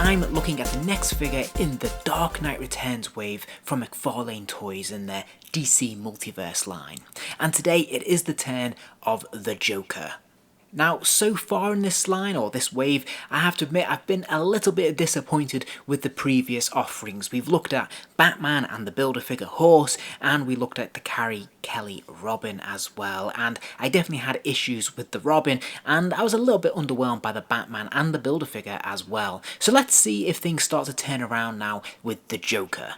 I'm looking at the next figure in the Dark Knight Returns wave from McFarlane Toys in their DC Multiverse line. And today it is the turn of the Joker. Now, so far in this line, or this wave, I have to admit I've been a little bit disappointed with the previous offerings. We've looked at Batman and the Build-A-Figure horse, and we looked at the Carrie Kelly Robin as well, and I definitely had issues with the Robin, and I was a little bit underwhelmed by the Batman and the Build-A-Figure as well. So let's see if things start to turn around now with the Joker.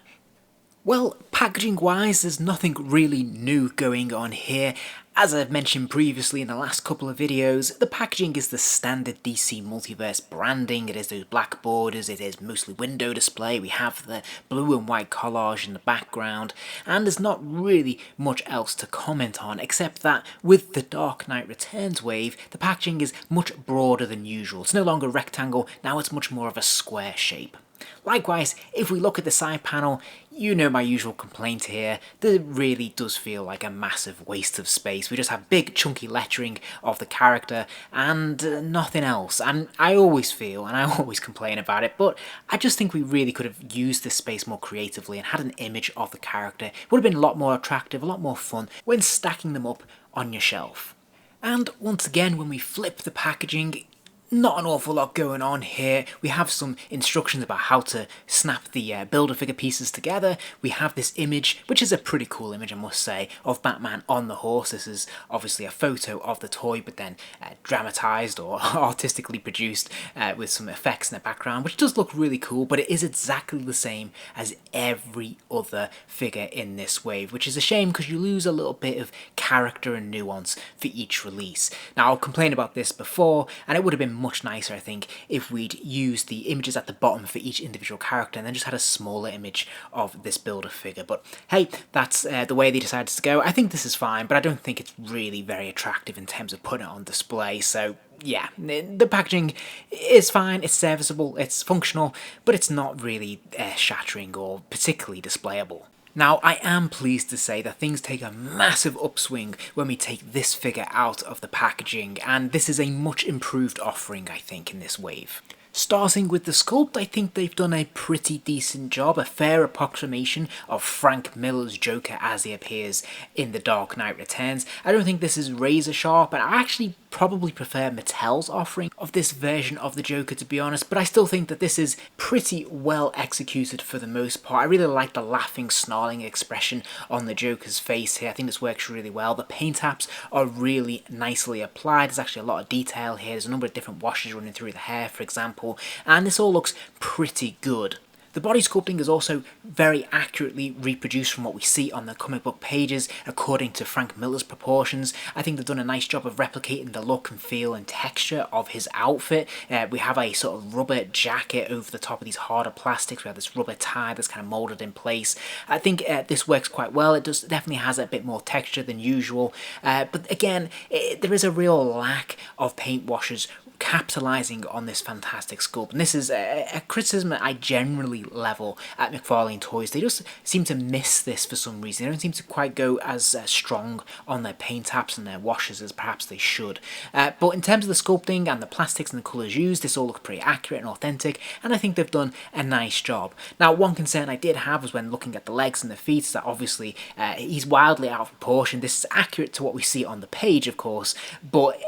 Well, packaging wise, there's nothing really new going on here. As I've mentioned previously in the last couple of videos, the packaging is the standard DC Multiverse branding. It is those black borders, it is mostly window display, we have the blue and white collage in the background, and there's not really much else to comment on except that with the Dark Knight Returns wave, the packaging is much broader than usual. It's no longer rectangle, now it's much more of a square shape. Likewise, if we look at the side panel, you know my usual complaint here, that it really does feel like a massive waste of space. We just have big chunky lettering of the character and nothing else. And I always feel, and I always complain about it, but I just think we really could have used this space more creatively and had an image of the character. It would have been a lot more attractive, a lot more fun when stacking them up on your shelf. And once again, when we flip the packaging, not an awful lot going on here. We have some instructions about how to snap the Build-A-Figure pieces together. We have this image, which is a pretty cool image I must say, of Batman on the horse. This is obviously a photo of the toy, but then dramatised or artistically produced with some effects in the background, which does look really cool, but it is exactly the same as every other figure in this wave, which is a shame because you lose a little bit of character and nuance for each release. Now, I'll complain about this before, and it would have been much nicer, I think, if we'd used the images at the bottom for each individual character and then just had a smaller image of this Build-A-Figure. But hey, that's the way they decided to go. I think this is fine, but I don't think it's really very attractive in terms of putting it on display. So yeah, the packaging is fine, it's serviceable, it's functional, but it's not really shattering or particularly displayable. Now, I am pleased to say that things take a massive upswing when we take this figure out of the packaging, and this is a much improved offering, I think, in this wave. Starting with the sculpt, I think they've done a pretty decent job, a fair approximation of Frank Miller's Joker as he appears in The Dark Knight Returns. I don't think this is razor sharp, and I actually probably prefer Mattel's offering of this version of the Joker, to be honest, but I still think that this is pretty well executed for the most part. I really like the laughing, snarling expression on the Joker's face here. I think this works really well. The paint apps are really nicely applied. There's actually a lot of detail here. There's a number of different washes running through the hair, for example, and this all looks pretty good. The body sculpting is also very accurately reproduced from what we see on the comic book pages according to Frank Miller's proportions. I think they've done a nice job of replicating the look and feel and texture of his outfit. We have a sort of rubber jacket over the top of these harder plastics. We have this rubber tie that's kind of moulded in place. I think this works quite well. It definitely has a bit more texture than usual. But again, there is a real lack of paint washes capitalizing on this fantastic sculpt, and this is a criticism that I generally level at McFarlane Toys. They just seem to miss this for some reason. They don't seem to quite go as strong on their paint apps and their washes as perhaps they should. But in terms of the sculpting and the plastics and the colours used, this all looks pretty accurate and authentic, and I think they've done a nice job. Now, one concern I did have was when looking at the legs and the feet, is that obviously he's wildly out of proportion. This is accurate to what we see on the page, of course, but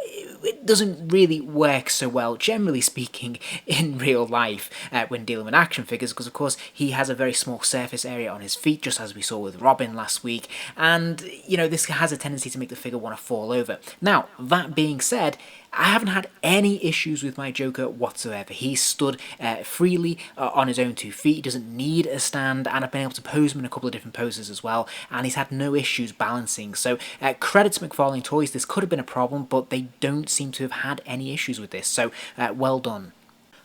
it doesn't really work so well, generally speaking, in real life when dealing with action figures, because of course he has a very small surface area on his feet, just as we saw with Robin last week, and you know, this has a tendency to make the figure want to fall over. Now, that being said, I haven't had any issues with my Joker whatsoever. He stood freely on his own 2 feet. He doesn't need a stand, and I've been able to pose him in a couple of different poses as well, and he's had no issues balancing. So credit to McFarlane Toys. This could have been a problem, but they don't seem to have had any issues with this, so well done.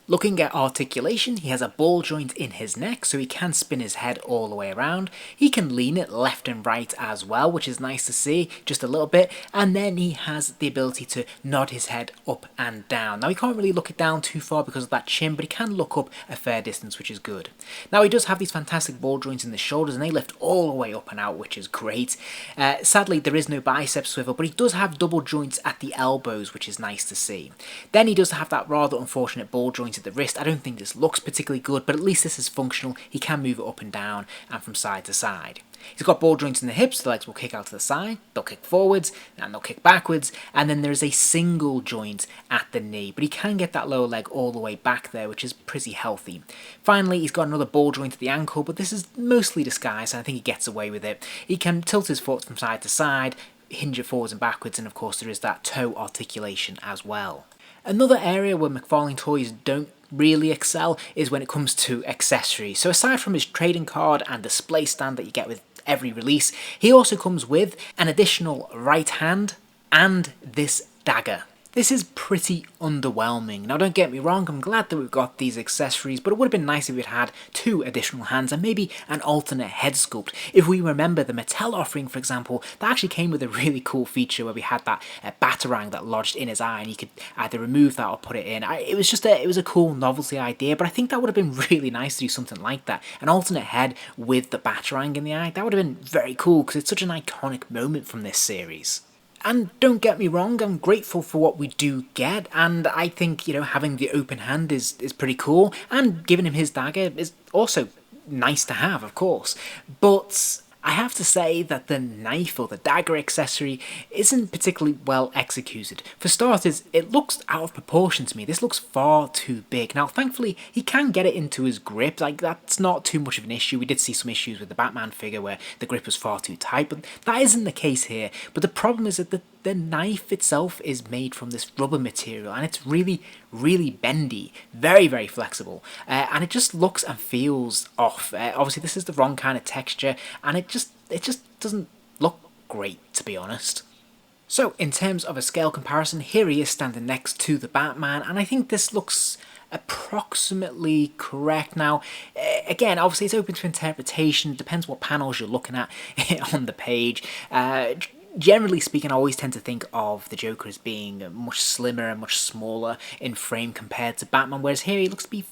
Looking at articulation, he has a ball joint in his neck, so he can spin his head all the way around. He can lean it left and right as well, which is nice to see, just a little bit. And then he has the ability to nod his head up and down. Now, he can't really look it down too far because of that chin, but he can look up a fair distance, which is good. Now, he does have these fantastic ball joints in the shoulders, and they lift all the way up and out, which is great. Sadly, there is no bicep swivel, but he does have double joints at the elbows, which is nice to see. Then he does have that rather unfortunate ball joint joints at the wrist. I don't think this looks particularly good, but at least this is functional. He can move it up and down and from side to side. He's got ball joints in the hips, the legs will kick out to the side, they'll kick forwards, and they'll kick backwards, and then there's a single joint at the knee, but he can get that lower leg all the way back there, which is pretty healthy. Finally, he's got another ball joint at the ankle, but this is mostly disguised, and I think he gets away with it. He can tilt his foot from side to side, hinge it forwards and backwards, and of course there is that toe articulation as well. Another area where McFarlane Toys don't really excel is when it comes to accessories. So aside from his trading card and display stand that you get with every release, he also comes with an additional right hand and this dagger. This is pretty underwhelming. Now don't get me wrong, I'm glad that we've got these accessories, but it would have been nice if we'd had 2 additional hands and maybe an alternate head sculpt. If we remember the Mattel offering, for example, that actually came with a really cool feature where we had that batarang that lodged in his eye, and you could either remove that or put it in. It was a cool novelty idea, but I think that would have been really nice to do something like that. An alternate head with the batarang in the eye, that would have been very cool because it's such an iconic moment from this series. And don't get me wrong, I'm grateful for what we do get, and I think, having the open hand is pretty cool, and giving him his dagger is also nice to have, of course. But I have to say that the knife or the dagger accessory isn't particularly well executed. For starters, it looks out of proportion to me. This looks far too big. Now, thankfully, he can get it into his grip. That's not too much of an issue. We did see some issues with the Batman figure where the grip was far too tight, but that isn't the case here. But the problem is that the knife itself is made from this rubber material, and it's really, really bendy, very, very flexible, and it just looks and feels off. Obviously, this is the wrong kind of texture, and it just doesn't look great, to be honest. So, in terms of a scale comparison, here he is standing next to the Batman, and I think this looks approximately correct. Now, again, obviously it's open to interpretation. It depends what panels you're looking at on the page. Generally speaking, I always tend to think of the Joker as being much slimmer and much smaller in frame compared to Batman, whereas here he looks to be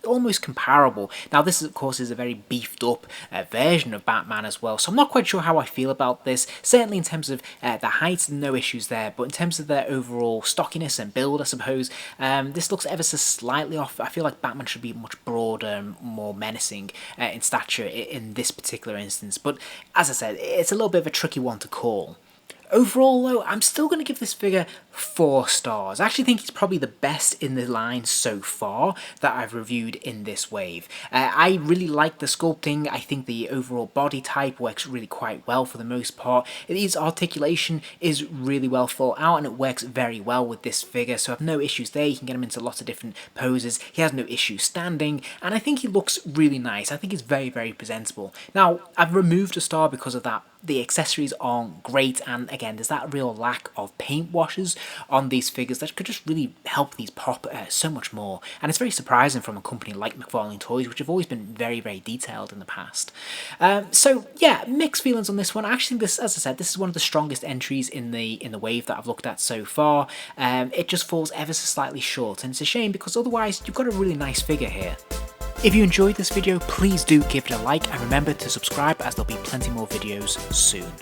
almost comparable. Now this of course is a very beefed up version of Batman as well, so I'm not quite sure how I feel about this. Certainly in terms of the height, no issues there, but in terms of their overall stockiness and build, I suppose, this looks ever so slightly off. I feel like Batman should be much broader and more menacing in stature in this particular instance, but as I said, it's a little bit of a tricky one to call. Overall though, I'm still going to give this figure 4 stars. I actually think he's probably the best in the line so far that I've reviewed in this wave. I really like the sculpting. I think the overall body type works really quite well for the most part. His articulation is really well thought out, and it works very well with this figure, so I have no issues there. You can get him into lots of different poses. He has no issue standing, and I think he looks really nice. I think he's very, very presentable. Now, I've removed a star because of that. The accessories aren't great, and again, there's that real lack of paint washes on these figures that could just really help these pop so much more. And it's very surprising from a company like McFarlane Toys, which have always been very, very detailed in the past. So yeah, mixed feelings on this one. I actually think this, as I said, this is one of the strongest entries in the wave that I've looked at so far. It just falls ever so slightly short, and it's a shame because otherwise you've got a really nice figure here. If you enjoyed this video, please do give it a like, and remember to subscribe as there'll be plenty more videos soon.